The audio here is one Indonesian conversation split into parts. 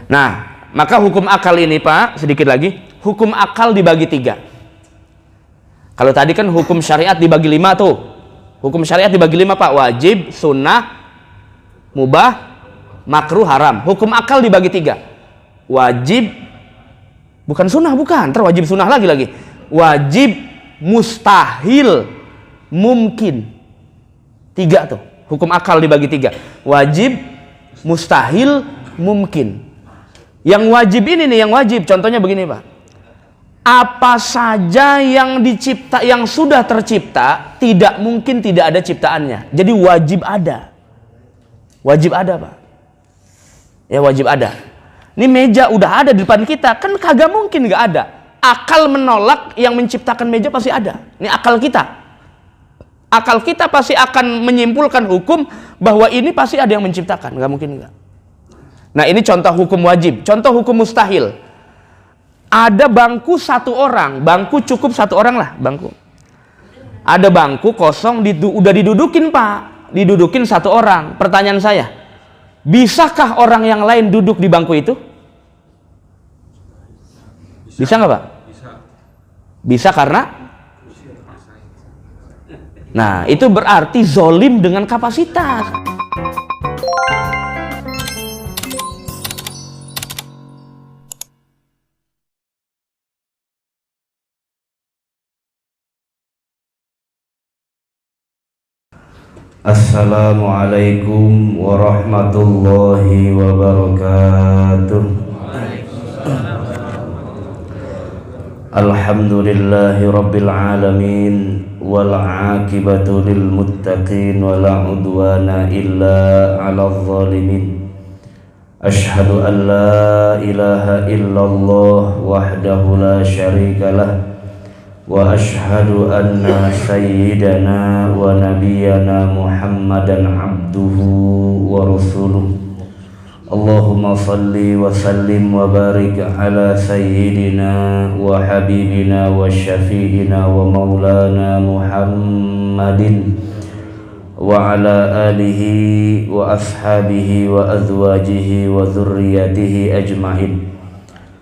Nah, maka hukum akal ini Pak, sedikit lagi, hukum akal dibagi 3. Kalau tadi kan hukum syariat dibagi 5 tuh. Hukum syariat dibagi 5 Pak, wajib, sunnah, mubah, makruh, haram. Hukum akal dibagi 3. Wajib, bukan sunnah, bukan, terwajib sunnah lagi. Wajib, mustahil, mungkin. 3 tuh. Hukum akal dibagi 3. Wajib, mustahil, mungkin. Yang wajib ini nih, yang wajib contohnya begini Pak. Apa saja yang sudah tercipta tidak mungkin tidak ada ciptaannya. Jadi wajib ada. Wajib ada Pak. Ya wajib ada. Ini meja udah ada di depan kita, kan kagak mungkin nggak ada. Akal menolak yang menciptakan meja pasti ada. Ini akal kita. Akal kita pasti akan menyimpulkan hukum bahwa ini pasti ada yang menciptakan, nggak mungkin nggak. Nah ini contoh hukum wajib. Contoh hukum mustahil. Ada bangku 1 orang, bangku cukup 1 orang lah, bangku. Ada bangku kosong, udah didudukin Pak, didudukin 1 orang. Pertanyaan saya, bisakah orang yang lain duduk di bangku itu? Bisa nggak Pak? Bisa karena? Nah itu berarti zolim dengan kapasitas. Assalamualaikum warahmatullahi wabarakatuh. Alhamdulillahi rabbil alamin, wal aqibatu lil muttaqin, wala udwana illa 'alal zalimin. Ashhadu an la ilaha illallah wahdahu la syarikalah, wa ashhadu anna sayyidana wa nabiyyana Muhammadan abduhu wa rasuluh. Allahumma salli wa sallim wa barik ala sayyidina wa habibina wa syafi'ina wa maulana Muhammadin wa ala alihi wa ashabihi wa azwajihi wa dhurriyyatihi ajma'in.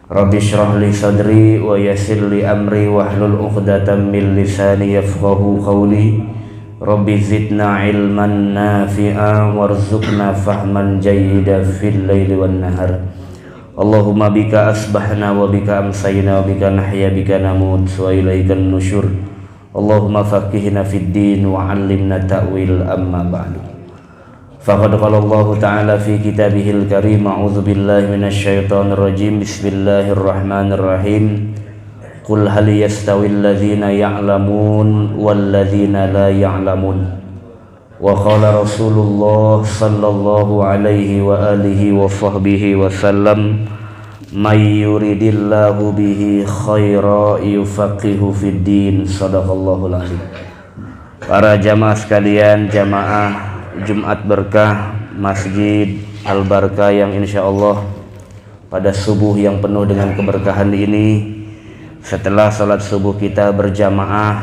Rabbi shrah li sadri wa yassir li amri wahlul 'uqdatam min lisani yafqahu qawli. Rabbi zidna ilman nafi'a warzuqna fahman jayyida fil laili wan nahar. Allahumma bika asbahna wa bika amsayna wa bika nahya bika namut wa ilaikan nusyur. Allahumma faqihna fid din wa 'allimna ta'wil amma ba'du. Faqad qala Allah ta'ala fi kitabihil karim, a'udzu billahi minasy syaithanir rajim, bismillahirrahmanirrahim. Qul hal yastawil ladzina ya'lamun wal ladzina la ya'lamun. Wa qala Rasulullah sallallahu alaihi wa alihi wa sahbihi wa sallam, may yuridillahu bihi khaira yufaqihu fid din. Shadaqallahul azim. Para jamaah sekalian, jamaah Jumat Berkah Masjid Al-Barkah yang insyaallah pada subuh yang penuh dengan keberkahan ini, setelah salat subuh kita berjamaah,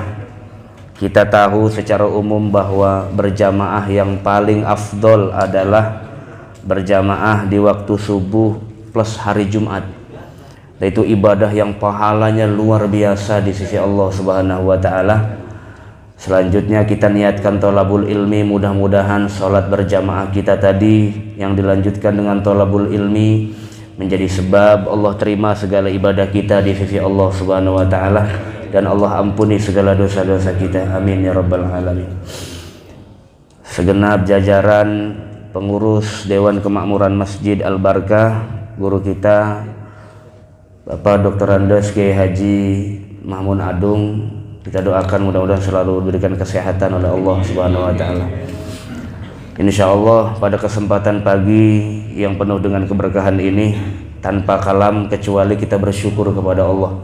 kita tahu secara umum bahwa berjamaah yang paling afdol adalah berjamaah di waktu subuh plus hari Jumat. Itu ibadah yang pahalanya luar biasa di sisi Allah Subhanahu wa taala. Selanjutnya kita niatkan thalabul ilmi, mudah-mudahan sholat berjamaah kita tadi yang dilanjutkan dengan thalabul ilmi menjadi sebab Allah terima segala ibadah kita di sisi Allah Subhanahu wa taala, dan Allah ampuni segala dosa-dosa kita. Amin ya rabbal alamin. Segenap jajaran pengurus Dewan Kemakmuran Masjid Al-Barkah, guru kita Bapak Dr. Andes Kiai Haji Mahmud Adung, kita doakan mudah-mudahan selalu diberikan kesehatan oleh Allah Subhanahu wa taala. Insyaallah pada kesempatan pagi yang penuh dengan keberkahan ini, tanpa kalam kecuali kita bersyukur kepada Allah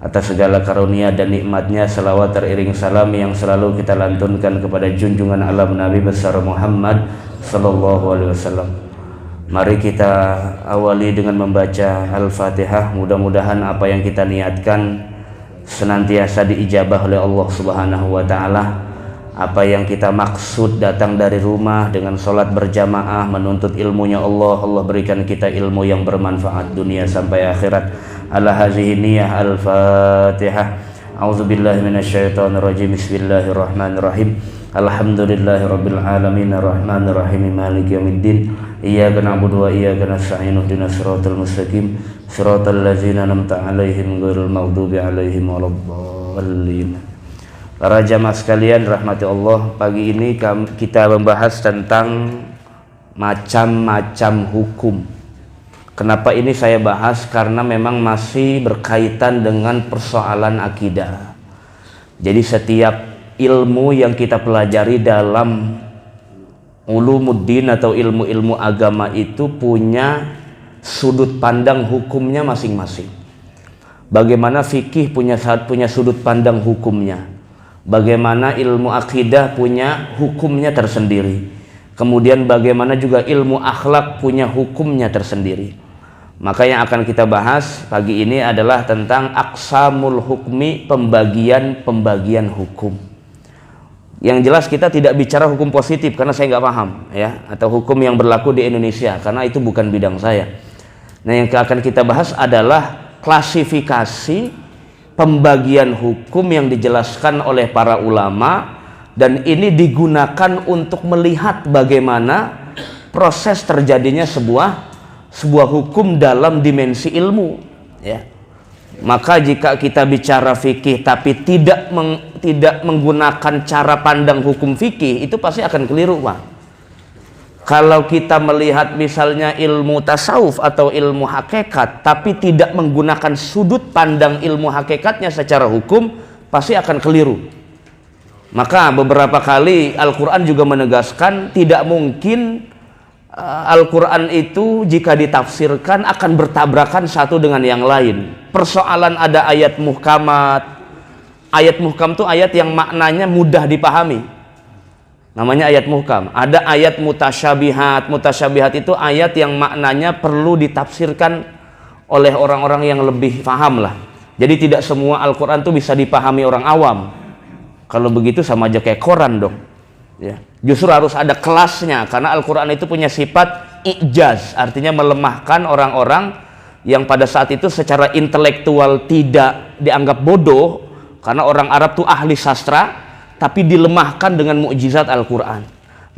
atas segala karunia dan nikmatnya. Salawat teriring salam yang selalu kita lantunkan kepada junjungan alam Nabi besar Muhammad sallallahu alaihi wasallam. Mari kita awali dengan membaca Al-Fatihah. Mudah-mudahan apa yang kita niatkan senantiasa diijabah oleh Allah Subhanahu wa taala. Apa yang kita maksud datang dari rumah dengan sholat berjamaah menuntut ilmunya Allah, Allah berikan kita ilmu yang bermanfaat dunia sampai akhirat. Ala hazihi niyah. Al-Fatihah. A'udzubillahi minasyaitonirrajim. Bismillahirrahmanirrahim. Alhamdulillahirabbil alamin arrahmanir rahim maliki yaumiddin. Iyyaka na'budu wa iyyaka nasta'in ihdinas siratal mustaqim siratal ladzina an'amta 'alaihim ghairil maghdubi 'alaihim waladdallin. Para jamaah sekalian rahmati Allah, pagi ini kita membahas tentang macam-macam hukum. Kenapa ini saya bahas? Karena memang masih berkaitan dengan persoalan akidah. Jadi setiap ilmu yang kita pelajari dalam ulumuddin atau ilmu-ilmu agama itu punya sudut pandang hukumnya masing-masing. Bagaimana fikih punya sudut pandang hukumnya, bagaimana ilmu akidah punya hukumnya tersendiri, kemudian bagaimana juga ilmu akhlak punya hukumnya tersendiri. Maka yang akan kita bahas pagi ini adalah tentang aqsamul hukmi, pembagian hukum. Yang jelas kita tidak bicara hukum positif karena saya nggak paham ya, atau hukum yang berlaku di Indonesia karena itu bukan bidang saya. Nah, yang akan kita bahas adalah klasifikasi pembagian hukum yang dijelaskan oleh para ulama, dan ini digunakan untuk melihat bagaimana proses terjadinya sebuah hukum dalam dimensi ilmu ya. Maka jika kita bicara fikih tapi tidak menggunakan cara pandang hukum fikih, itu pasti akan keliru, Pak. Kalau kita melihat misalnya ilmu tasawuf atau ilmu hakikat tapi tidak menggunakan sudut pandang ilmu hakikatnya secara hukum, pasti akan keliru. Maka beberapa kali Al-Quran juga menegaskan tidak mungkin Al-Quran itu jika ditafsirkan akan bertabrakan satu dengan yang lain. Persoalan ada ayat muhkamat. Ayat muhkam itu ayat yang maknanya mudah dipahami, namanya ayat muhkam. Ada ayat mutasyabihat. Mutasyabihat itu ayat yang maknanya perlu ditafsirkan oleh orang-orang yang lebih paham lah. Jadi tidak semua Al-Quran itu bisa dipahami orang awam. Kalau begitu sama aja kayak Quran dong ya. Justru harus ada kelasnya, karena Al-Quran itu punya sifat ijaz, artinya melemahkan orang-orang yang pada saat itu secara intelektual tidak dianggap bodoh, karena orang Arab tuh ahli sastra, tapi dilemahkan dengan mukjizat Al-Quran.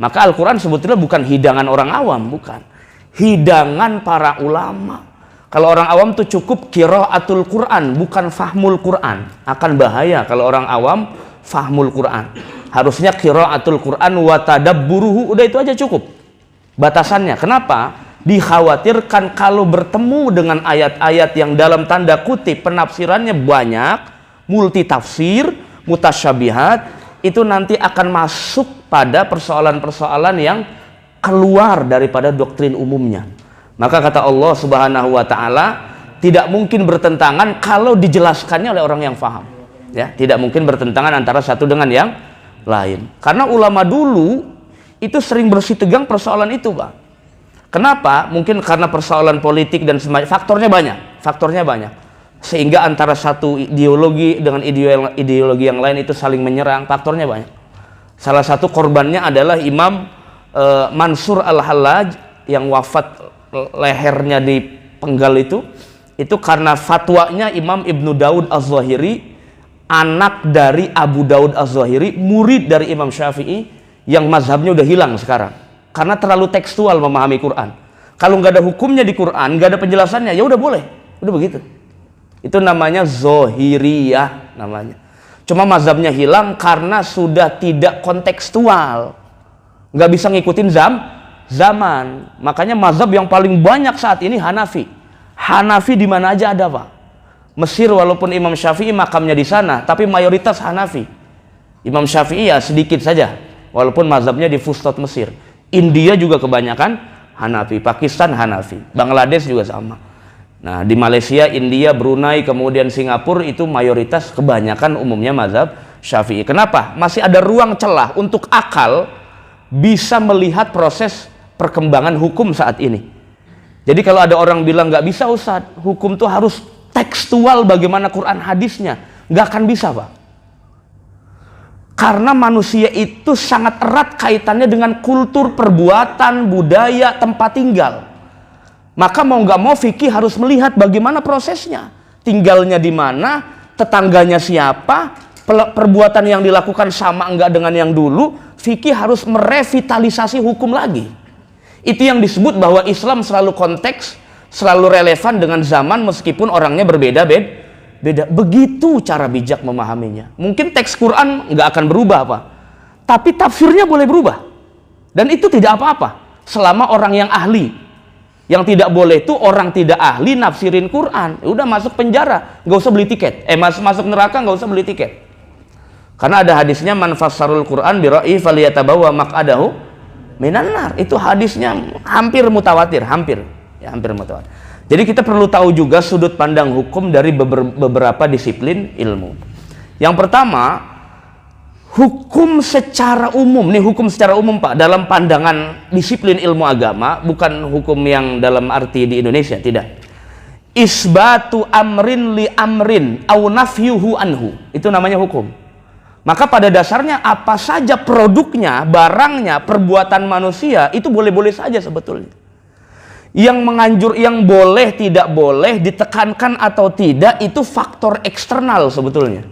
Maka Al-Quran sebetulnya bukan hidangan orang awam, bukan, hidangan para ulama. Kalau orang awam tuh cukup qiraatul Quran, bukan fahmul Quran. Akan bahaya kalau orang awam fahmul Quran. Harusnya qiraatul Quran wa tadabburuhu, udah itu aja cukup batasannya. Kenapa? Dikhawatirkan kalau bertemu dengan ayat-ayat yang dalam tanda kutip penafsirannya banyak, multi tafsir, mutasyabihat, itu nanti akan masuk pada persoalan-persoalan yang keluar daripada doktrin umumnya. Maka kata Allah Subhanahu wa taala, tidak mungkin bertentangan kalau dijelaskannya oleh orang yang paham. Ya, tidak mungkin bertentangan antara satu dengan yang lain. Karena ulama dulu itu sering bersitegang persoalan itu, Pak. Kenapa? Mungkin karena persoalan politik dan faktornya banyak. Sehingga antara satu ideologi dengan ideologi yang lain itu saling menyerang, faktornya banyak. Salah satu korbannya adalah Imam Mansur Al-Hallaj yang wafat lehernya dipenggal itu karena fatwanya Imam Ibnu Daud Az-Zahiri, anak dari Abu Daud Az-Zahiri, murid dari Imam Syafi'i, yang mazhabnya udah hilang sekarang karena terlalu tekstual memahami Quran. Kalau nggak ada hukumnya di Quran, nggak ada penjelasannya, ya udah boleh, udah begitu. Itu namanya Zahiriyah namanya. Cuma mazhabnya hilang karena sudah tidak kontekstual, nggak bisa ngikutin zaman. Makanya mazhab yang paling banyak saat ini Hanafi. Hanafi di mana aja ada, Pak. Mesir walaupun Imam Syafi'i makamnya di sana, tapi mayoritas Hanafi. Imam Syafi'i ya sedikit saja, walaupun mazhabnya di Fustat Mesir. India juga kebanyakan Hanafi, Pakistan Hanafi, Bangladesh juga sama. Nah, di Malaysia, India, Brunei, kemudian Singapura itu mayoritas kebanyakan umumnya mazhab Syafi'i. Kenapa? Masih ada ruang celah untuk akal bisa melihat proses perkembangan hukum saat ini. Jadi kalau ada orang bilang nggak bisa Ustaz, hukum tuh harus tekstual bagaimana Quran hadisnya, nggak akan bisa, Pak. Karena manusia itu sangat erat kaitannya dengan kultur, perbuatan, budaya, tempat tinggal. Maka mau nggak mau fikih harus melihat bagaimana prosesnya. Tinggalnya di mana, tetangganya siapa, perbuatan yang dilakukan sama enggak dengan yang dulu. Fikih harus merevitalisasi hukum lagi. Itu yang disebut bahwa Islam selalu konteks, selalu relevan dengan zaman meskipun orangnya berbeda-beda. Begitu cara bijak memahaminya. Mungkin teks Quran nggak akan berubah, Pak. Tapi tafsirnya boleh berubah. Dan itu tidak apa-apa. Selama orang yang ahli. Yang tidak boleh itu orang tidak ahli nafsirin Quran. Udah masuk penjara, nggak usah beli tiket. Masuk neraka nggak usah beli tiket. Karena ada hadisnya man fassarul Quran bi ra'yi falyatabawwa maq'adahu minan nar. Itu hadisnya hampir mutawatir, hampir mutawatir. Jadi kita perlu tahu juga sudut pandang hukum dari beberapa disiplin ilmu. Yang pertama, hukum secara umum. Nih hukum secara umum, Pak, dalam pandangan disiplin ilmu agama, bukan hukum yang dalam arti di Indonesia, tidak. Isbatu amrin li amrin au nafyuhu anhu. Itu namanya hukum. Maka pada dasarnya apa saja produknya, barangnya, perbuatan manusia itu boleh-boleh saja sebetulnya. Yang boleh, tidak boleh, ditekankan atau tidak, itu faktor eksternal sebetulnya.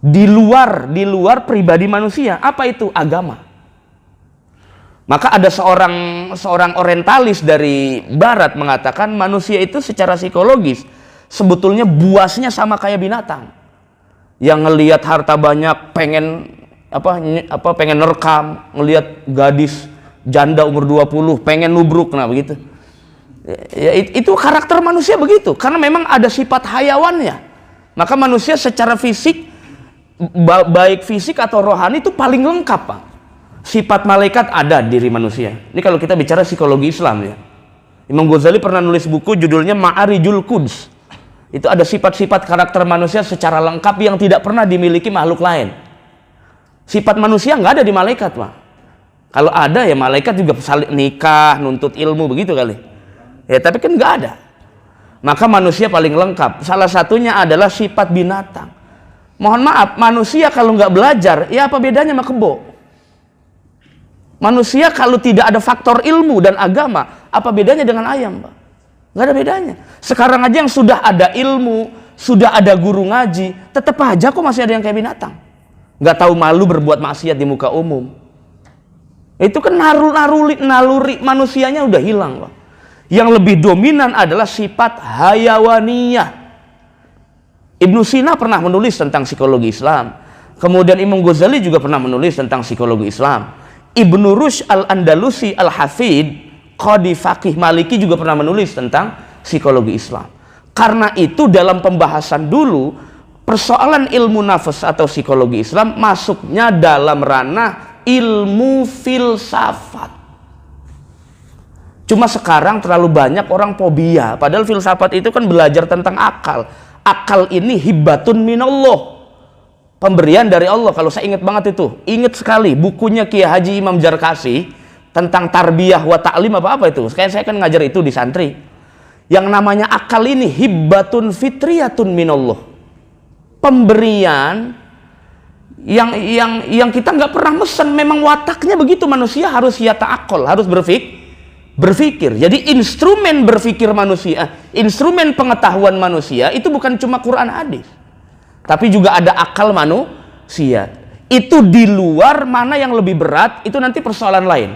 Di luar pribadi manusia. Apa itu? Agama. Maka ada seorang orientalis dari barat mengatakan manusia itu secara psikologis sebetulnya buasnya sama kayak binatang. Yang ngelihat harta banyak pengen nerekam, ngelihat gadis janda umur 20 pengen nubruk, nah begitu. Ya, itu karakter manusia begitu, karena memang ada sifat hayawannya. Maka manusia secara fisik, baik fisik atau rohani itu paling lengkap, Pak. Sifat malaikat ada di diri manusia. Ini kalau kita bicara psikologi Islam ya. Imam Ghazali pernah nulis buku judulnya Ma'arijul Quds. Itu ada sifat-sifat karakter manusia secara lengkap yang tidak pernah dimiliki makhluk lain. Sifat manusia nggak ada di malaikat, Pak. Kalau ada ya malaikat juga saling nikah, nuntut ilmu begitu kali. Ya tapi kan nggak ada. Maka manusia paling lengkap. Salah satunya adalah sifat binatang. Mohon maaf, manusia kalau nggak belajar, ya apa bedanya sama kebo? Manusia kalau tidak ada faktor ilmu dan agama, apa bedanya dengan ayam, Pak? Nggak ada bedanya. Sekarang aja yang sudah ada ilmu, sudah ada guru ngaji, tetap aja kok masih ada yang kayak binatang. Nggak tahu malu berbuat maksiat di muka umum. Itu kan naluri manusianya udah hilang, Pak. Yang lebih dominan adalah sifat hayawaniyah. Ibnu Sina pernah menulis tentang psikologi Islam. Kemudian Imam Ghazali juga pernah menulis tentang psikologi Islam. Ibnu Rushd al-Andalusi al-Hafid, qadi faqih Maliki juga pernah menulis tentang psikologi Islam. Karena itu dalam pembahasan dulu, persoalan ilmu nafas atau psikologi Islam masuknya dalam ranah ilmu filsafat. Cuma sekarang terlalu banyak orang fobia, padahal filsafat itu kan belajar tentang akal. Akal ini hibatun minallah, pemberian dari Allah. Kalau saya ingat banget itu, ingat sekali bukunya Kiai Haji Imam Jarkasi tentang tarbiyah wa ta'lim apa itu. Saya kan ngajar itu di santri. Yang namanya akal ini hibatun fitriyatun minallah, pemberian yang kita nggak pernah mesen. Memang wataknya begitu, manusia harus yata'akol, harus berpikir. Jadi instrumen berpikir manusia, instrumen pengetahuan manusia itu bukan cuma Quran hadis, tapi juga ada akal manusia. Itu di luar mana yang lebih berat, itu nanti persoalan lain.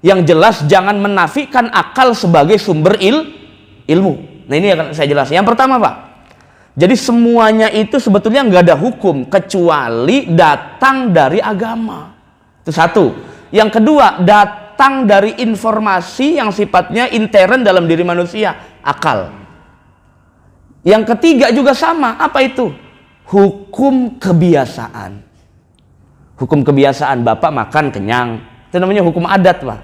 Yang jelas jangan menafikan akal sebagai sumber ilmu. Nah ini akan saya jelaskan. Yang pertama, Pak, jadi semuanya itu sebetulnya nggak ada hukum kecuali datang dari agama. Itu satu. Yang kedua, datang dari informasi yang sifatnya intern dalam diri manusia, akal. Yang ketiga juga sama, apa itu? Hukum kebiasaan. Hukum kebiasaan, bapak makan kenyang, itu namanya hukum adat, Pak.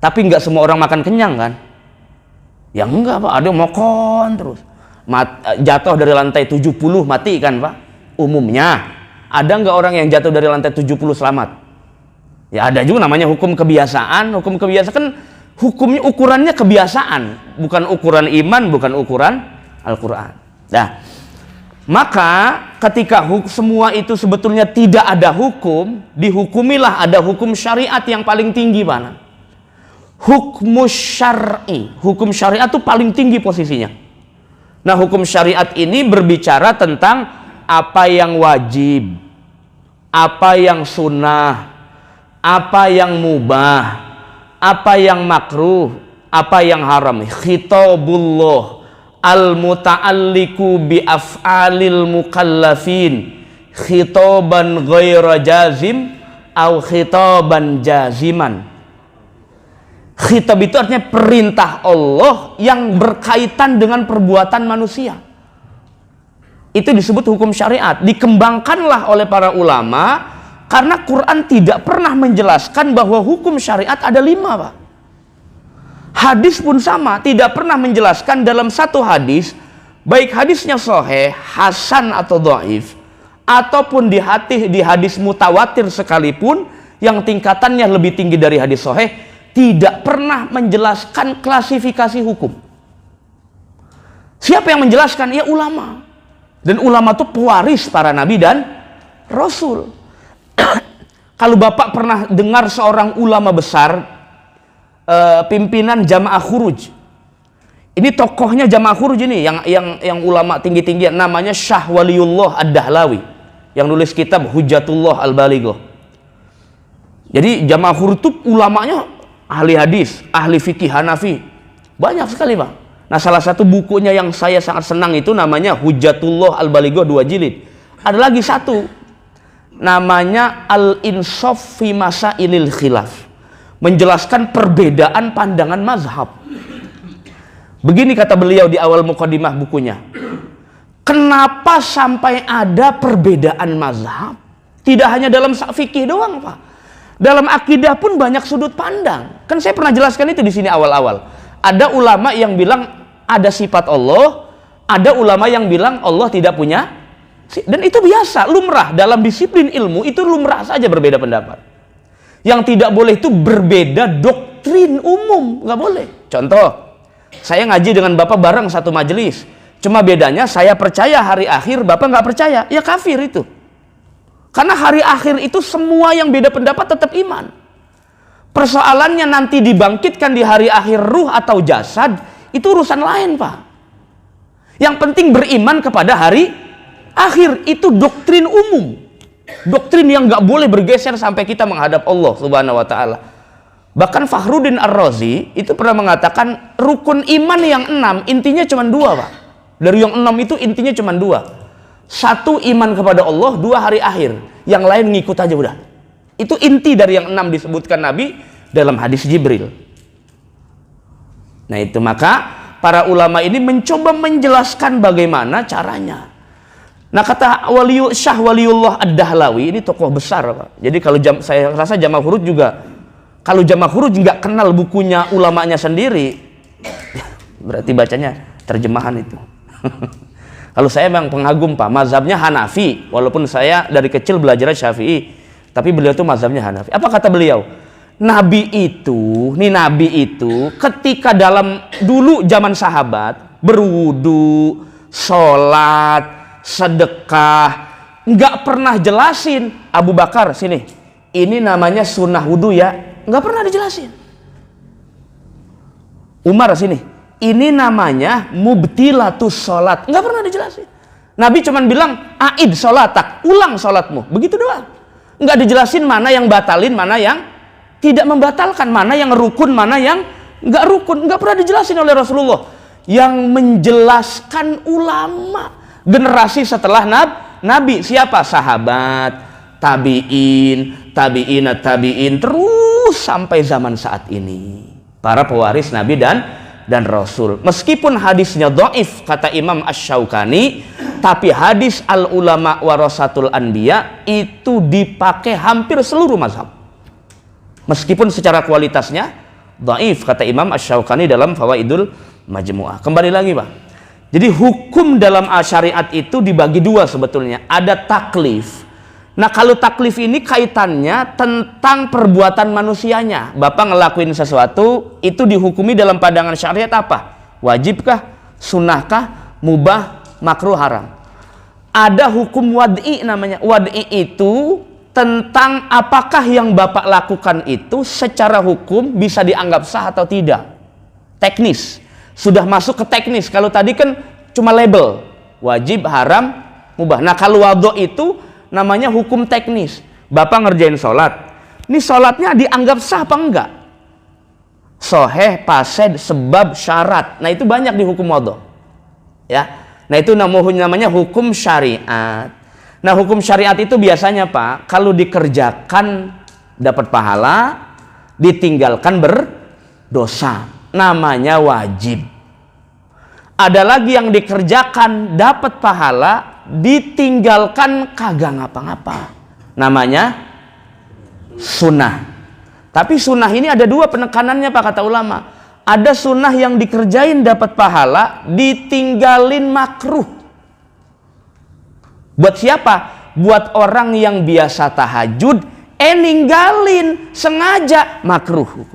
Tapi nggak semua orang makan kenyang kan? Ya enggak, Pak, ada yang mokon terus. Jatuh dari lantai 70 mati kan, Pak? Umumnya. Ada nggak orang yang jatuh dari lantai 70 selamat? Ya ada juga, namanya hukum kebiasaan. Hukum kebiasaan kan hukumnya ukurannya kebiasaan, bukan ukuran iman, bukan ukuran Al-Quran. Nah, Maka ketika semua itu sebetulnya tidak ada hukum, dihukumilah ada hukum syariat yang paling tinggi, Pak. Hukum syar'i, hukum syariat itu paling tinggi posisinya. Nah, hukum syariat ini berbicara tentang apa yang wajib, apa yang sunnah, apa yang mubah, apa yang makruh, apa yang haram. Khitabullah al-muta'alliku bi af'alil mukallafin khitaban ghaira jazim au khitaban jaziman. Khitab itu artinya perintah Allah yang berkaitan dengan perbuatan manusia. Itu disebut hukum syariat. Dikembangkanlah oleh para ulama karena Quran tidak pernah menjelaskan bahwa hukum syariat ada 5, Pak. Hadis pun sama, tidak pernah menjelaskan dalam satu hadis, baik hadisnya sahih, hasan atau dhaif, ataupun di hadis mutawatir sekalipun yang tingkatannya lebih tinggi dari hadis sahih, tidak pernah menjelaskan klasifikasi hukum. Siapa yang menjelaskan? Ya ulama. Dan ulama itu pewaris para nabi dan rasul. Kalau Bapak pernah dengar seorang ulama besar, pimpinan Jamaah Khuruj. Ini tokohnya Jamaah Khuruj ini yang ulama tinggi-tinggi, namanya Syah Waliullah Ad-Dahlawi yang nulis kitab Hujjatullah Al-Balighah. Jadi Jamaah Khuruj itu ulamanya ahli hadis, ahli fikih Hanafi. Banyak sekali, Pak. Nah, salah satu bukunya yang saya sangat senang itu namanya Hujjatullah Al-Balighah 2 jilid. Ada lagi satu namanya Al-Insaf fi Masailil Khilaf, menjelaskan perbedaan pandangan mazhab. Begini kata beliau di awal mukadimah bukunya. Kenapa sampai ada perbedaan mazhab? Tidak hanya dalam fikih doang, Pak. Dalam akidah pun banyak sudut pandang. Kan saya pernah jelaskan itu di sini awal-awal. Ada ulama yang bilang ada sifat Allah, ada ulama yang bilang Allah tidak punya. Dan itu biasa, lumrah dalam disiplin ilmu, itu lumrah saja berbeda pendapat. Yang tidak boleh itu berbeda doktrin umum, nggak boleh. Contoh, saya ngaji dengan Bapak bareng satu majelis, cuma bedanya saya percaya hari akhir, Bapak nggak percaya, ya kafir itu. Karena hari akhir itu semua yang beda pendapat tetap iman. Persoalannya nanti dibangkitkan di hari akhir ruh atau jasad, itu urusan lain, Pak. Yang penting beriman kepada hari akhir, itu doktrin umum. Doktrin yang nggak boleh bergeser sampai kita menghadap Allah Subhanahu wa Ta'ala. Bahkan Fakhruddin Ar-Razi itu pernah mengatakan rukun iman yang 6 intinya cuma 2, Pak. Dari yang 6 itu intinya cuma 2. 1 iman kepada Allah, 2 hari akhir. Yang lain ngikut aja udah. Itu inti dari yang 6 disebutkan Nabi dalam hadis Jibril. Nah itu, maka para ulama ini mencoba menjelaskan bagaimana caranya. Nah kata Syah Waliullah Ad-Dahlawi, ini tokoh besar, Pak. Jadi kalau saya rasa Jamaah Khuruj juga, kalau Jamaah Khuruj nggak kenal bukunya ulamanya sendiri, berarti bacanya terjemahan itu. Kalau saya memang pengagum, Pak, mazhabnya Hanafi, walaupun saya dari kecil belajar Syafi'i, tapi beliau itu mazhabnya Hanafi. Apa kata beliau? Nabi itu ketika dulu zaman sahabat berwudu, sholat, sedekah, nggak pernah jelasin. Abu Bakar sini, ini namanya sunnah wudu ya, nggak pernah dijelasin. Umar sini, ini namanya mubtilatus sholat, nggak pernah dijelasin. Nabi cuman bilang aid sholatak, ulang sholatmu, begitu doang. Nggak dijelasin mana yang batalin, mana yang tidak membatalkan, mana yang rukun, mana yang nggak rukun, nggak pernah dijelasin oleh Rasulullah. Yang menjelaskan ulama generasi setelah Nabi. Siapa? Sahabat, tabi'in, tabi'in, terus sampai zaman saat ini. Para pewaris Nabi dan Rasul. Meskipun hadisnya dhaif, kata Imam Asy-Syaukani, tapi hadis al-ulama warasatul anbiya itu dipakai hampir seluruh mazhab. Meskipun secara kualitasnya dhaif, kata Imam Asy-Syaukani dalam Fawaidul Majmu'ah. Kembali lagi, Pak. Jadi hukum dalam syariat itu dibagi 2 sebetulnya. Ada taklif. Nah kalau taklif ini kaitannya tentang perbuatan manusianya. Bapak ngelakuin sesuatu, itu dihukumi dalam pandangan syariat apa? Wajibkah? Sunnahkah? Mubah? Makruh? Haram? Ada hukum wad'i namanya. Wad'i itu tentang apakah yang Bapak lakukan itu secara hukum bisa dianggap sah atau tidak. Teknis. Sudah masuk ke teknis. Kalau tadi kan cuma label. Wajib, haram, mubah. Nah kalau wadhu itu namanya hukum teknis. Bapak ngerjain sholat. Ini sholatnya dianggap sah apa enggak? Soheh, pased, sebab, syarat. Nah itu banyak di hukum wadhu. Ya. Nah itu namanya hukum syariat. Nah hukum syariat itu biasanya Pak, kalau dikerjakan dapat pahala, ditinggalkan berdosa. Namanya wajib. Ada lagi yang dikerjakan dapat pahala, ditinggalkan kagak ngapa-ngapa. Namanya sunnah. Tapi sunnah ini ada dua penekanannya Pak, kata ulama. Ada sunnah yang dikerjain dapat pahala, ditinggalin makruh. Buat siapa? Buat orang yang biasa tahajud, ninggalin sengaja, makruh.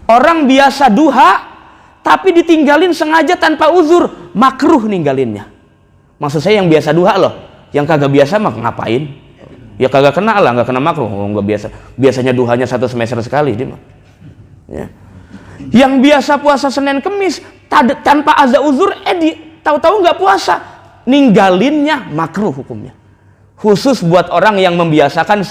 Orang biasa duha, tapi ditinggalin sengaja tanpa uzur, makruh ninggalinnya. Maksud saya yang biasa duha loh, yang kagak biasa mah ngapain? Ya kagak kena lah, nggak kena makruh, nggak biasa. Biasanya duhanya 1 semester sekali dia mah. Ya. Yang biasa puasa Senin Kemis tanpa ada uzur, tahu-tahu nggak puasa, ninggalinnya makruh hukumnya. Khusus buat orang yang membiasakan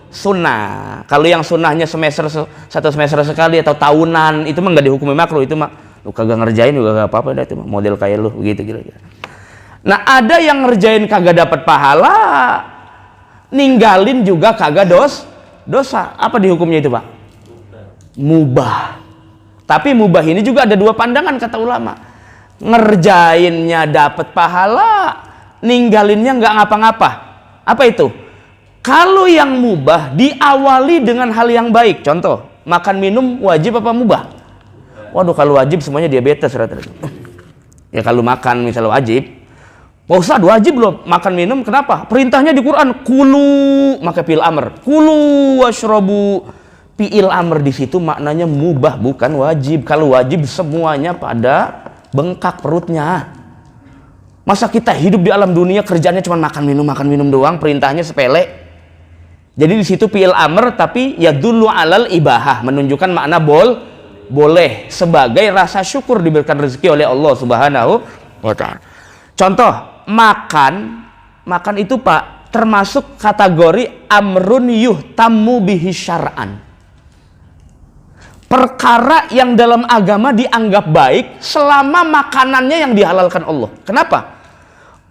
sunnah. Kalau yang sunnahnya 1 semester sekali atau tahunan, itu mah nggak dihukumi makruh, itu mah lu kagak ngerjain juga nggak apa-apa, itu mah model kayak lu begitu kira-kira. Nah ada yang ngerjain kagak dapat pahala, ninggalin juga kagak dosa. Apa dihukumnya itu Pak? Mubah. Tapi mubah ini juga ada dua pandangan kata ulama. Ngerjainnya dapat pahala, ninggalinnya nggak ngapa-ngapa. Apa itu? Kalau yang mubah diawali dengan hal yang baik. Contoh, makan minum wajib apa mubah? Waduh, kalau wajib semuanya diabetes rata-rata. Ya kalau makan misalnya wajib. Pak Ustadz wajib loh makan minum, kenapa? Perintahnya di Quran, kulu, maka fi'il amr. Kulu washrobu. Fi'il amr di situ maknanya mubah, bukan wajib. Kalau wajib semuanya pada bengkak perutnya. Masa kita hidup di alam dunia kerjanya cuma makan minum doang, perintahnya sepele. Jadi di situ fi'il amr tapi yadullu alal ibahah, menunjukkan makna boleh sebagai rasa syukur diberikan rezeki oleh Allah Subhanahu wa ta'ala. Contoh, makan itu Pak termasuk kategori amrun yuhtammu bihi syar'an. Perkara yang dalam agama dianggap baik selama makanannya yang dihalalkan Allah. Kenapa?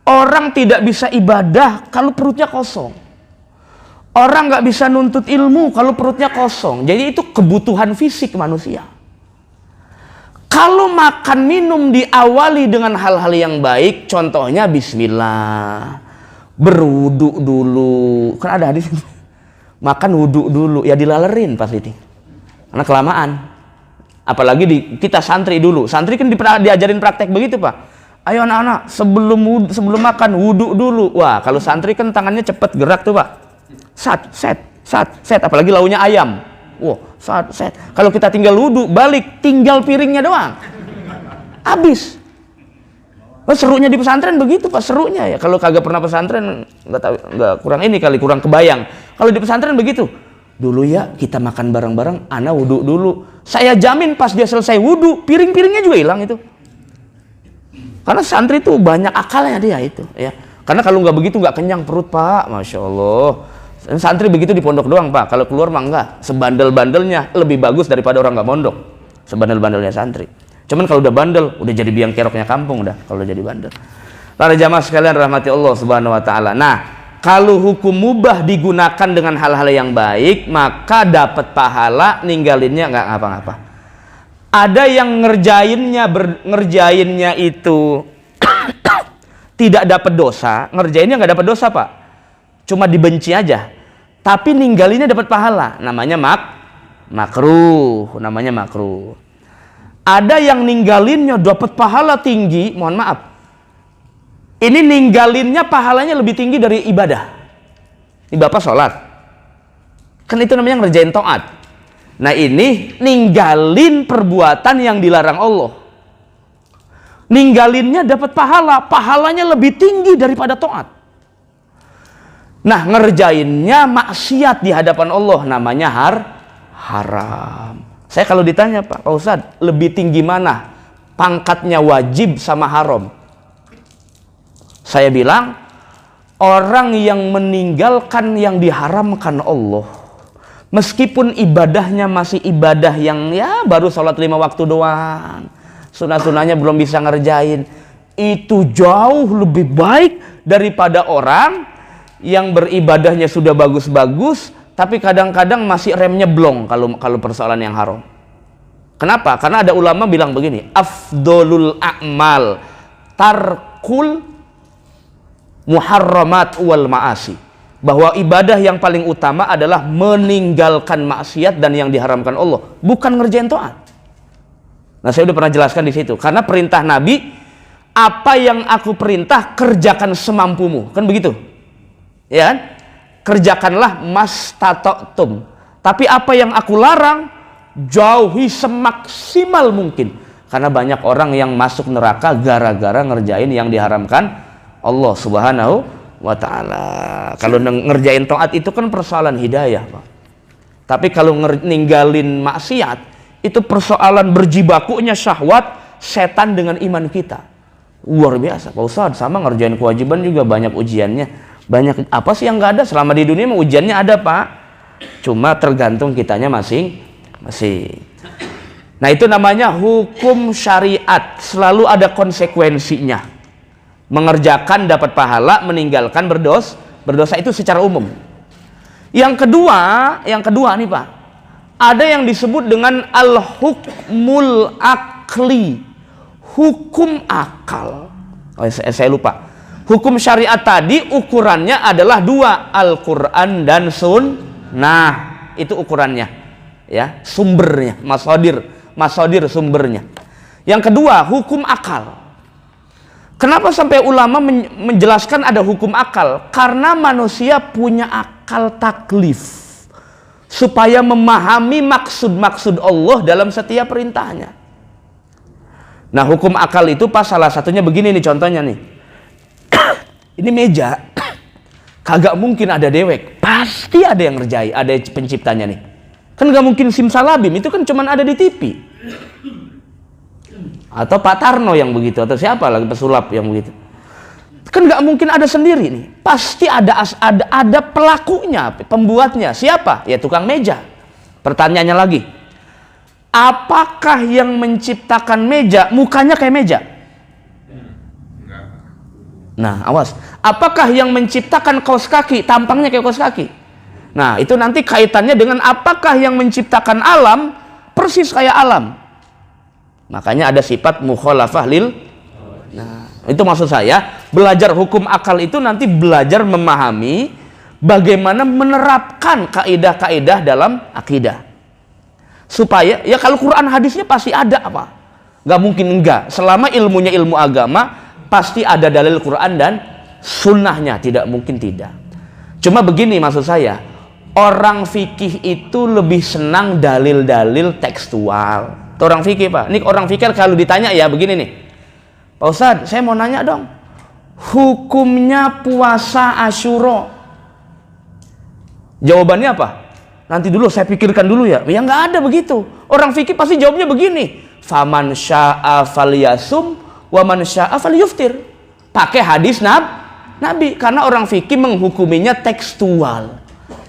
Orang tidak bisa ibadah kalau perutnya kosong. Orang nggak bisa nuntut ilmu kalau perutnya kosong. Jadi itu kebutuhan fisik manusia. Kalau makan minum diawali dengan hal-hal yang baik, contohnya bismillah, berwudu dulu. Kan ada hadis makan wudu dulu, ya dilalerin pas itu. Karena kelamaan. Apalagi kita santri dulu. Santri kan diajarin praktek begitu Pak. Ayo anak-anak sebelum makan wudu dulu. Wah kalau santri kan tangannya cepet gerak tuh Pak. Set. Apalagi launya ayam. Wah set. Kalau kita tinggal wudu balik, tinggal piringnya doang. Habis. Serunya di pesantren begitu Pak, serunya ya. Kalau kagak pernah pesantren nggak kurang kebayang. Kalau di pesantren begitu. Dulu ya kita makan bareng-bareng, ana wudu dulu. Saya jamin pas dia selesai wudu, piring-piringnya juga hilang itu. Karena santri itu banyak akalnya dia itu, ya. Karena kalau nggak begitu nggak kenyang perut Pak, masya Allah. Santri begitu di pondok doang Pak, kalau keluar mah enggak. Sebandel-bandelnya lebih bagus daripada orang nggak mondok. Sebandel-bandelnya santri. Cuman kalau udah bandel, udah jadi biang keroknya kampung dah. Kalau udah jadi bandel. Para jamaah sekalian rahmati Allah Subhanahu Wa Taala. Nah, kalau hukum mubah digunakan dengan hal-hal yang baik, maka dapat pahala, ninggalinnya nggak ngapa-ngapa. Ada yang ngerjainnya itu tidak dapat dosa, ngerjainnya nggak dapat dosa Pak, cuma dibenci aja. Tapi ninggalinnya dapat pahala, namanya makruh. Ada yang ninggalinnya dapat pahala tinggi, mohon maaf. Ini ninggalinnya pahalanya lebih tinggi dari ibadah. Ini Bapak sholat. Kan itu namanya ngerjain taat. Nah ini ninggalin perbuatan yang dilarang Allah. Ninggalinnya dapat pahala, pahalanya lebih tinggi daripada taat. Nah, ngerjainnya maksiat di hadapan Allah, namanya haram. Saya kalau ditanya, Pak Ustadz, lebih tinggi mana pangkatnya wajib sama haram? Saya bilang, orang yang meninggalkan yang diharamkan Allah, meskipun ibadahnya masih ibadah yang ya baru sholat 5 waktu doang, sunah-sunahnya belum bisa ngerjain, itu jauh lebih baik daripada orang yang beribadahnya sudah bagus-bagus tapi kadang-kadang masih remnya blong kalau persoalan yang haram. Kenapa? Karena ada ulama bilang begini, afdolul a'mal tarkul muharramat wal ma'asi, bahwa ibadah yang paling utama adalah meninggalkan maksiat dan yang diharamkan Allah, bukan ngerjain taat. Nah, saya udah pernah jelaskan di situ, karena perintah Nabi, apa yang aku perintah kerjakan semampumu, kan begitu ya kan? Kerjakanlah mastata'tum, tapi apa yang aku larang jauhi semaksimal mungkin, karena banyak orang yang masuk neraka gara-gara ngerjain yang diharamkan Allah Subhanahu wa ta'ala. Kalau ngerjain taat itu kan persoalan hidayah, Pak. Tapi kalau ninggalin maksiat itu persoalan berjibakunya syahwat setan dengan iman kita. Luar biasa, Pak Ustadz. Sama ngerjain kewajiban juga banyak ujiannya. Banyak apa sih yang nggak ada? Selama di dunia mah ujiannya ada, Pak. Cuma tergantung kitanya masing-masing. Nah, itu namanya hukum syariat. Selalu ada konsekuensinya. Mengerjakan dapat pahala, meninggalkan berdosa itu secara umum. Yang kedua nih, Pak. Ada yang disebut dengan al-hukmul akli. Hukum akal. Oh, saya lupa. Hukum syariat tadi ukurannya adalah 2, Al-Quran dan Sunnah. Itu ukurannya, ya, sumbernya, masodir sumbernya. Yang kedua, hukum akal. Kenapa sampai ulama menjelaskan ada hukum akal? Karena manusia punya akal taklif, supaya memahami maksud-maksud Allah dalam setiap perintahnya. Nah, hukum akal itu pas salah satunya begini nih, contohnya nih. Ini meja kagak mungkin ada dewek, pasti ada yang ngerjain, ada penciptanya nih. Kan gak mungkin simsalabim, itu kan cuman ada di TV. Atau Pak Tarno yang begitu, atau siapa lagi pesulap yang begitu. Kan gak mungkin ada sendiri nih, pasti ada pelakunya, pembuatnya. Siapa? Ya tukang meja. Pertanyaannya lagi, apakah yang menciptakan meja mukanya kayak meja? Nah, awas. Apakah yang menciptakan kaos kaki tampangnya kayak kaos kaki? Nah, itu nanti kaitannya dengan apakah yang menciptakan alam persis kayak alam. Makanya ada sifat mukhalafah lil. Nah, itu maksud saya, belajar hukum akal itu nanti belajar memahami bagaimana menerapkan kaidah-kaidah dalam akidah. Supaya ya kalau Quran hadisnya pasti ada, apa? Gak mungkin enggak. Selama ilmunya ilmu agama, pasti ada dalil Quran dan sunnahnya, tidak mungkin tidak. Cuma begini maksud saya, orang fikih itu lebih senang dalil-dalil tekstual. Itu orang fikih, Pak. Ini orang fikih kalau ditanya ya begini nih, Pak Ustadz, saya mau nanya dong, hukumnya puasa Asyura. Jawabannya apa? Nanti dulu saya pikirkan dulu ya. Ya nggak ada begitu. Orang fikih pasti jawabnya begini, faman sya'a falyasum wa man sya'a falyuftir. Pakai hadis Nabi, karena orang fikih menghukuminya tekstual.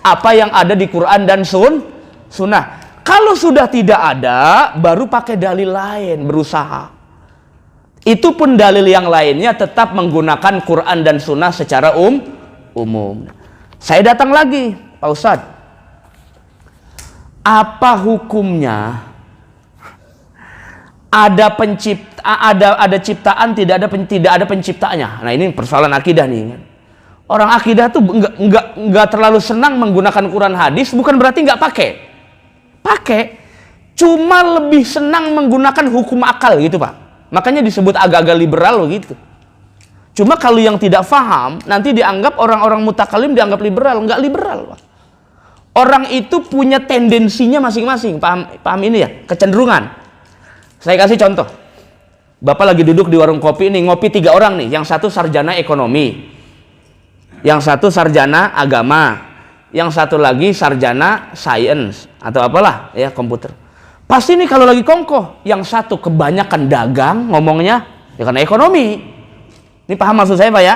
Apa yang ada di Quran dan sunnah. Kalau sudah tidak ada, baru pakai dalil lain, berusaha. Itu pun dalil yang lainnya tetap menggunakan Quran dan sunnah secara umum. Saya datang lagi, Pak Ustadz, apa hukumnya ada ciptaan, tidak ada penciptanya? Nah, ini persoalan akidah nih. Orang akidah tuh enggak terlalu senang menggunakan Quran hadis, bukan berarti enggak pakai, cuma lebih senang menggunakan hukum akal gitu, Pak. Makanya disebut agak-agak liberal gitu. Cuma kalau yang tidak paham nanti dianggap orang-orang mutakalim dianggap liberal, enggak liberal, Pak. Orang itu punya tendensinya masing-masing, paham ini ya, kecenderungan. Saya kasih contoh. Bapak lagi duduk di warung kopi nih, ngopi 3 orang nih, yang satu sarjana ekonomi, yang satu sarjana agama, yang satu lagi sarjana sains atau apalah ya, komputer. Pasti nih kalau lagi kongkoh, yang satu kebanyakan dagang ngomongnya ya karena ekonomi. Ini paham maksud saya Pak ya?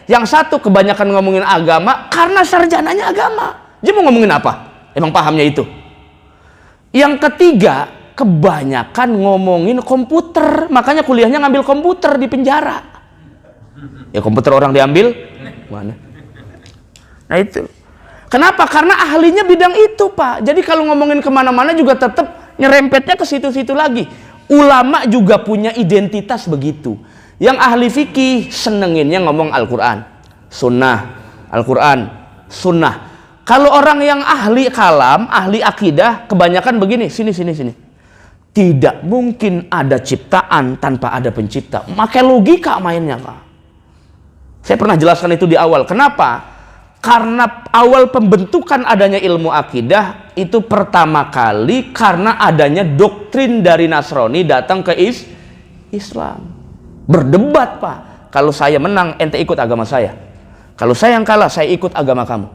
Yang satu kebanyakan ngomongin agama karena sarjananya agama. Dia mau ngomongin apa? Emang pahamnya itu. Yang ketiga, kebanyakan ngomongin komputer, makanya kuliahnya ngambil komputer di penjara. Ya komputer orang diambil mana? Nah itu. Kenapa? Karena ahlinya bidang itu Pak. Jadi kalau ngomongin kemana-mana juga tetap nyerempetnya ke situ-situ lagi. Ulama juga punya identitas begitu. Yang ahli fikih senenginnya ngomong Al-Quran, Sunnah, Al-Quran, Sunnah. Kalau orang yang ahli kalam, ahli akidah, kebanyakan begini, sini. Tidak mungkin ada ciptaan tanpa ada pencipta. Makai logika mainnya Pak. Saya pernah jelaskan itu di awal. Kenapa? Karena awal pembentukan adanya ilmu akidah itu pertama kali karena adanya doktrin dari Nasrani datang ke Islam. Berdebat Pak. Kalau saya menang, ente ikut agama saya. Kalau saya yang kalah, saya ikut agama kamu.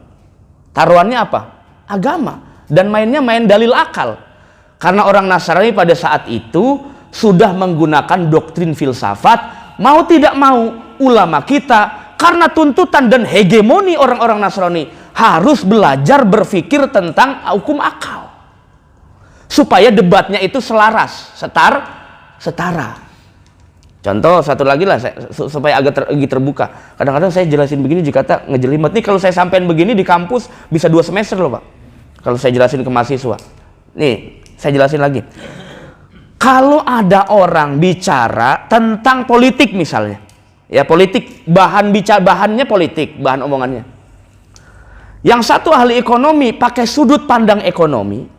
Taruhannya apa? Agama. Dan mainnya main dalil akal. Karena orang Nasrani pada saat itu sudah menggunakan doktrin filsafat. Mau tidak mau, ulama kita karena tuntutan dan hegemoni orang-orang Nasrani harus belajar berpikir tentang hukum akal. Supaya debatnya itu selaras, setara. Contoh satu lagi lah, supaya agak terbuka. Kadang-kadang saya jelasin begini juga kata ngejelimet. Nih kalau saya sampein begini di kampus bisa 2 semester loh Pak. Kalau saya jelasin ke mahasiswa. Nih, saya jelasin lagi. Kalau ada orang bicara tentang politik misalnya. Ya politik, bahannya politik, bahan omongannya. Yang satu ahli ekonomi pakai sudut pandang ekonomi.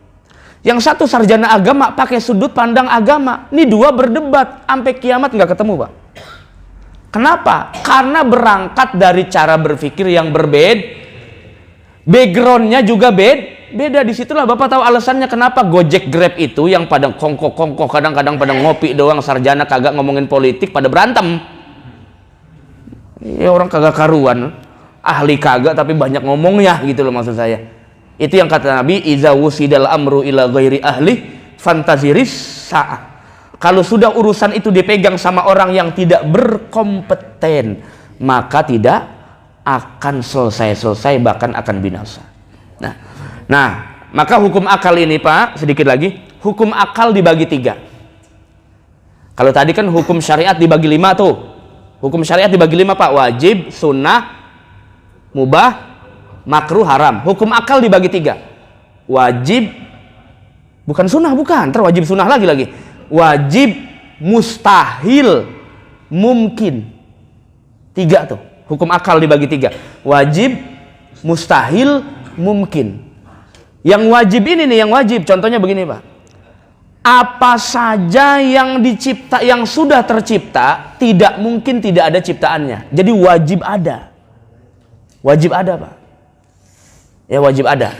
Yang satu sarjana agama pakai sudut pandang agama. Ini 2 berdebat sampai kiamat nggak ketemu Pak. Kenapa? Karena berangkat dari cara berpikir yang berbeda. Backgroundnya juga beda. Disitulah Bapak tahu alasannya kenapa Gojek Grab itu yang pada kongko-kongko, kadang-kadang pada ngopi doang, sarjana kagak ngomongin politik, pada berantem. Ya orang kagak karuan, ahli kagak tapi banyak ngomongnya gitu loh maksud saya. Itu yang kata Nabi, iza wusidal amru ila ghairi ahli fantaziris sa'ah. Kalau sudah urusan itu dipegang sama orang yang tidak berkompeten, maka tidak akan selesai, bahkan akan binasa. Nah, maka hukum akal ini Pak, sedikit lagi, hukum akal dibagi 3. Kalau tadi kan hukum syariat dibagi 5 tuh. Hukum syariat dibagi 5 Pak, wajib, sunnah, mubah, makruh, haram. Hukum akal dibagi 3. Wajib, bukan sunnah, bukan. Terwajib sunnah lagi. Wajib, mustahil, mungkin. 3 tuh. Hukum akal dibagi 3. Wajib, mustahil, mungkin. Yang wajib ini nih, yang wajib. Contohnya begini Pak. Apa saja yang yang sudah tercipta, tidak mungkin tidak ada ciptaannya. Jadi wajib ada. Wajib ada Pak. Ya wajib ada.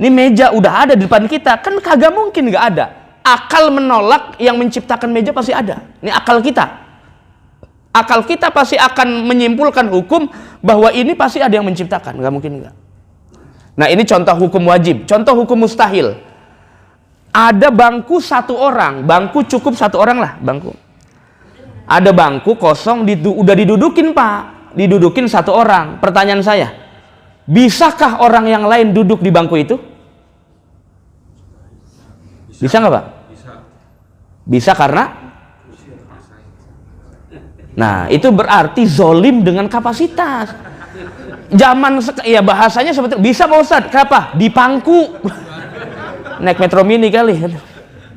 Ini meja udah ada di depan kita, kan kagak mungkin nggak ada. Akal menolak yang menciptakan meja pasti ada. Ini akal kita. Akal kita pasti akan menyimpulkan hukum bahwa ini pasti ada yang menciptakan, nggak mungkin nggak. Nah ini contoh hukum wajib. Contoh hukum mustahil. Ada bangku 1 orang, bangku cukup 1 orang lah, bangku. Ada bangku kosong, udah didudukin Pak, didudukin 1 orang. Pertanyaan saya, bisakah orang yang lain duduk di bangku itu? Bisa nggak Pak? Bisa karena? Nah itu berarti zolim dengan kapasitas. Ya bahasanya seperti bisa Pak Ustadz, kenapa? Di pangku. Naik metro mini kali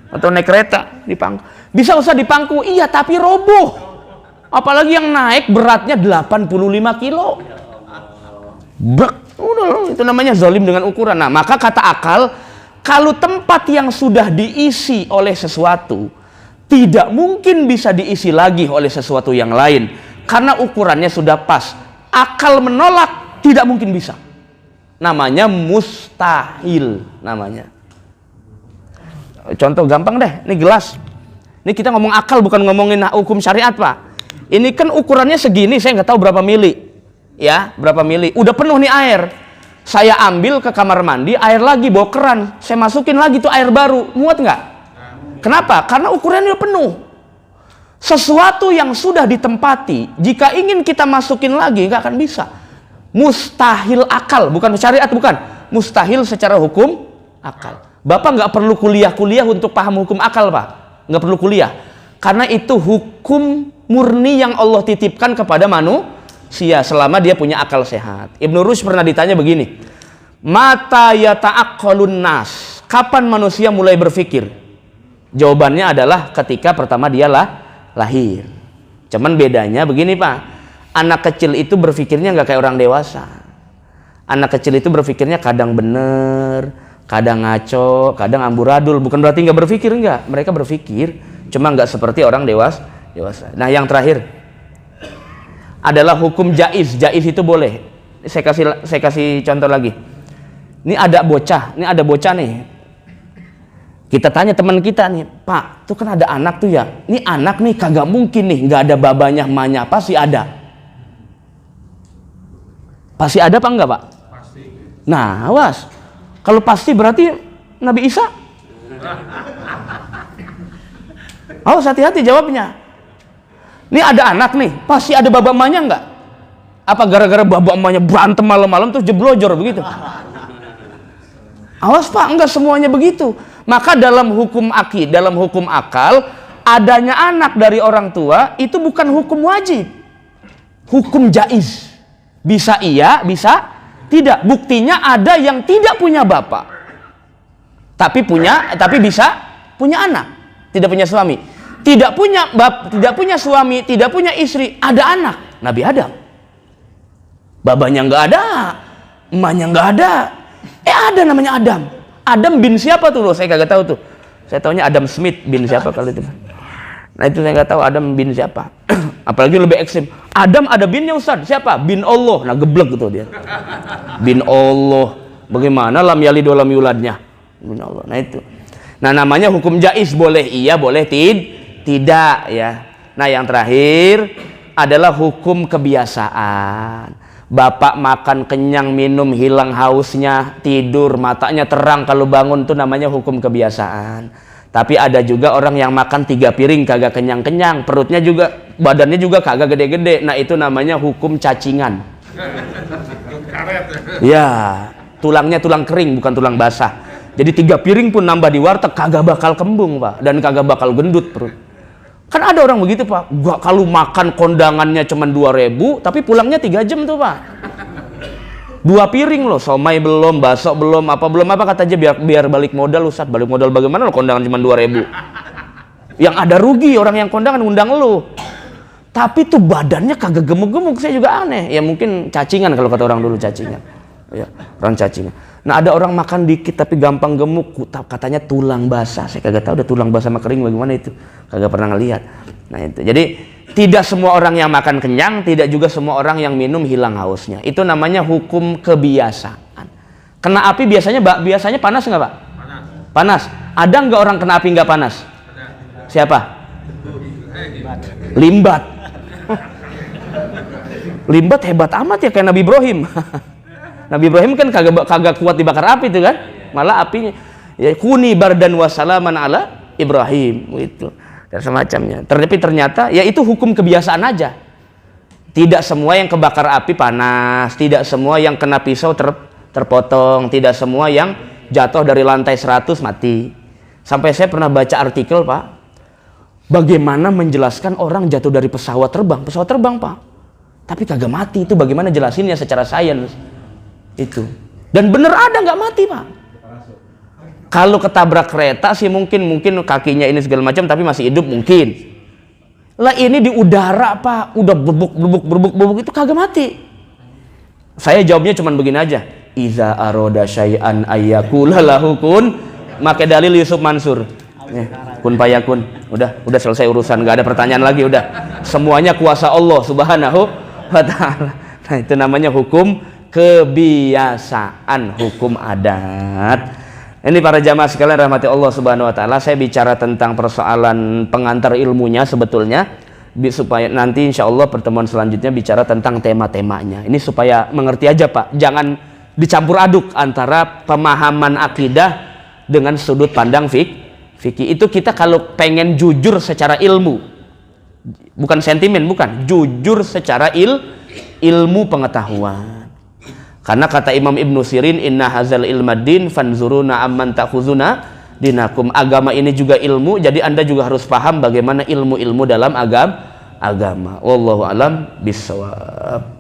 atau naik kereta di pangku. Bisa Ustaz di pangku? Iya, tapi roboh. Apalagi yang naik beratnya 85 kilo. Udah, itu namanya zalim dengan ukuran. Nah, maka kata akal, kalau tempat yang sudah diisi oleh sesuatu tidak mungkin bisa diisi lagi oleh sesuatu yang lain karena ukurannya sudah pas. Akal menolak, tidak mungkin bisa. Namanya mustahil namanya. Contoh gampang deh, ini gelas. Ini kita ngomong akal, bukan ngomongin hukum syariat, Pak. Ini kan ukurannya segini, saya nggak tahu berapa mili. Ya, berapa mili. Udah penuh nih air. Saya ambil ke kamar mandi, air lagi, bawa keran. Saya masukin lagi tuh air baru. Muat nggak? Kenapa? Karena ukurannya udah penuh. Sesuatu yang sudah ditempati, jika ingin kita masukin lagi, nggak akan bisa. Mustahil akal, bukan syariat, bukan. Mustahil secara hukum akal. Bapak nggak perlu kuliah-kuliah untuk paham hukum akal, Pak. Nggak perlu kuliah. Karena itu hukum murni yang Allah titipkan kepada manusia selama dia punya akal sehat. Ibnu Rushd pernah ditanya begini, mata yata'aqqalun nas, kapan manusia mulai berpikir? Jawabannya adalah ketika pertama dia lahir. Cuman bedanya begini, Pak, anak kecil itu berpikirnya nggak kayak orang dewasa. Anak kecil itu berpikirnya kadang bener, kadang ngaco, kadang amburadul. Bukan berarti nggak berpikir, nggak, mereka berpikir, cuma nggak seperti orang dewasa. Nah, yang terakhir adalah hukum jaiz. Jaiz itu boleh. Saya kasih contoh lagi. Ini ada bocah nih. Kita tanya teman kita nih, Pak, tuh kan ada anak tuh ya. Ini anak nih kagak mungkin nih nggak ada babanya emaknya, pasti ada. Pasti ada apa enggak, Pak? Pasti. Nah, awas. Kalau pasti berarti Nabi Isa. Awas, hati-hati jawabnya. Ini ada anak nih, pasti ada baba emaknya enggak? Apa gara-gara baba emaknya berantem malam-malam terus jeblojor begitu? Awas, Pak, enggak semuanya begitu. Maka dalam hukum akal, adanya anak dari orang tua itu bukan hukum wajib. Hukum jaiz. Bisa iya, bisa tidak. Buktinya ada yang tidak punya bapak. Tapi bisa punya anak, tidak punya suami. Tidak punya suami, tidak punya istri, ada anak, Nabi Adam. Babanya nggak ada, emaknya nggak ada. Ada namanya Adam. Adam bin siapa tuh loh? Saya kagak tahu tuh. Saya taunya Adam Smith bin siapa kali itu. Nah itu saya nggak tahu Adam bin siapa. Apalagi lebih ekstrim. Adam ada binnya, Ustaz. Siapa? Bin Allah. Nah geblek gitu dia. Bin Allah. Bagaimana lam yalid wa lam yuladnya? Bin Allah. Nah itu. Nah namanya hukum jaiz, boleh iya, boleh tidak ya. Nah yang terakhir adalah hukum kebiasaan. Bapak makan kenyang, minum hilang hausnya, tidur matanya terang kalau bangun, tuh namanya hukum kebiasaan. Tapi ada juga orang yang makan 3 piring kagak kenyang-kenyang, perutnya juga, badannya juga kagak gede-gede. Nah itu namanya hukum cacingan. Ya, tulangnya tulang kering bukan tulang basah. Jadi 3 piring pun nambah di warteg kagak bakal kembung, Pak, dan kagak bakal gendut perut. Kan ada orang begitu, Pak. Gua kalau makan kondangannya cuma 2.000, tapi pulangnya 3 jam tuh, Pak. 2 piring loh, somai belum, bakso belum, apa kata aja biar balik modal, Ustaz. Balik modal bagaimana lo, kondangan cuma 2.000. Yang ada rugi orang yang kondangan undang lo. Tapi tuh badannya kagak gemuk-gemuk, saya juga aneh. Ya mungkin cacingan kalau kata orang dulu, cacingan. Ya, orang cacingan. Nah ada orang makan dikit tapi gampang gemuk, katanya tulang basah. Saya kagak tahu ada tulang basah sama kering bagaimana itu, kagak pernah ngelihat. Nah itu, jadi tidak semua orang yang makan kenyang, tidak juga semua orang yang minum hilang hausnya. Itu namanya hukum kebiasaan. Kena api biasanya panas nggak, Pak? Panas. Ada nggak orang kena api nggak panas? Siapa? Limbat. Limbat hebat amat ya, kayak Nabi Ibrahim. Nabi Ibrahim kan kagak kuat dibakar api itu kan, malah apinya ya kuni bardan wassalaman ala Ibrahim itu dan semacamnya. Tapi ternyata ya itu hukum kebiasaan aja. Tidak semua yang kebakar api panas, tidak semua yang kena pisau terpotong, tidak semua yang jatuh dari lantai 100 mati. Sampai saya pernah baca artikel, Pak, bagaimana menjelaskan orang jatuh dari pesawat terbang, Pak, tapi kagak mati. Itu bagaimana jelasinnya secara sains itu. Dan bener ada nggak mati, Pak. Kalau ketabrak kereta sih mungkin kakinya ini segala macam tapi masih hidup mungkin. Lah ini di udara, Pak, udah bubuk itu kagak mati. Saya jawabnya cuman begini aja. Iza aroda syai'an ayyakula lahu kun, make dalil Yusuf Mansur. Kun payakun. Udah selesai urusan, nggak ada pertanyaan lagi, udah. Semuanya kuasa Allah Subhanahu wa taala. Nah, itu namanya hukum kebiasaan, hukum adat. Ini para jamaah sekalian rahmati Allah Subhanahu wa taala, saya bicara tentang persoalan pengantar ilmunya sebetulnya supaya nanti insya Allah pertemuan selanjutnya bicara tentang tema-temanya. Ini supaya mengerti aja Pak, jangan dicampur aduk antara pemahaman akidah dengan sudut pandang fikih. Itu kita kalau pengen jujur secara ilmu, bukan sentimen, bukan, jujur secara ilmu pengetahuan. Karena kata Imam Ibnu Sirin, inna hazal ilmadin fanzuruna amman takhuzuna dinakum. Agama ini juga ilmu, jadi Anda juga harus paham bagaimana ilmu-ilmu dalam agama. Wallahu alam bissawab.